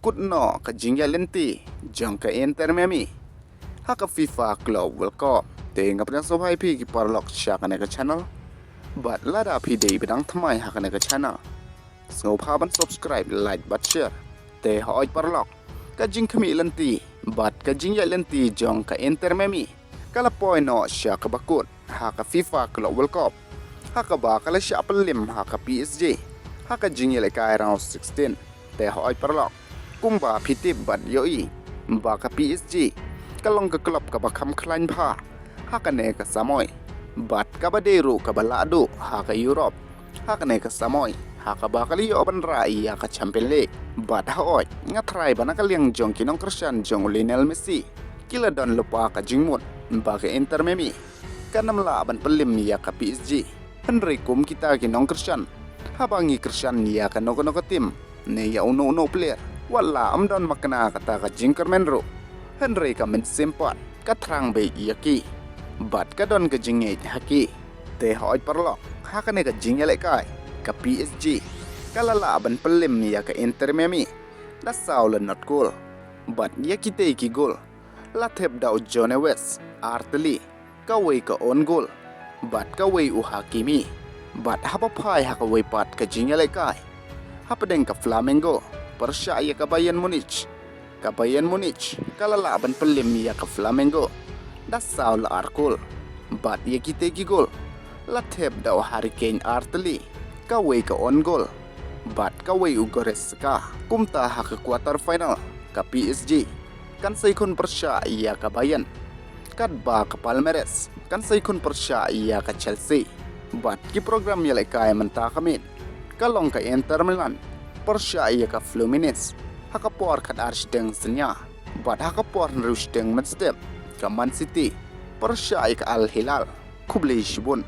bakut no ka jingya lenti jang ka Inter Miami haka FIFA Club World Cup te ngap na so hai phi ki parlok sha ka ne ka channel bat lada phi dei bedang thamai haka ne ka channel so pha ban subscribe like bat share te hoi parlok ka jing khami lenti bat ka jingya lenti jang ka Inter Miami kala poi no sha ka bakut haka FIFA Club World Cup haka ba kala sha pelim haka PSG haka jingya le kai round 16 te hoi parlok kumba pitip bat yoi ba ka PSG kalong ka klub ka bakam khlain pha haka ne ka samoy bat ka baderu ka balado haka Europe haka ne ka samoy haka ba kali yo ban rai haka Champions League bat hoi ngatrai bana ka liang jong kinong Cristiano jong Lionel Messi kila don lupa ka jingmut ba ka Inter Miami kanam la ban pelim ya ka PSG Henry kum kita kinong Cristiano habangi Cristiano ya ka no tim ne ya uno player wala amdon makna kata ka jingker menro Henry ka men sempat ka thrang be yaki bat ka don ka jinge haki te hoi parlok haka ne ka jingele kai ka PSG kala la ban pelim ya ka Inter Miami la saul not goal bat yaki te ki goal la thep dau Johnny West Arteli ka wei ka on goal bat ka wei u Hakimi bat hapa phai haka wei pat ka jingele kai hapa deng ka Flamengo Persia ya ka Bayern Munich kala laban pelim ya ka Flamengo da saul arkul bat ya kite ki gol la thep daw Hurricane Arteli ka wei ka on goal bat ka wei u Goretzka kumta ha ka quarter final ka PSG kan sai kun Persia ya ka Bayern kat ba ka Palmeiras kan sai kun Persia ya ka Chelsea bat ki program ya le kai menta kamin kalong ka Inter Milan Persia ya ka Fluminense haka por kat Arsenal senya bat haka por Rushdeng Manchester ka Man City Persia ya ka Al Hilal kublei shibun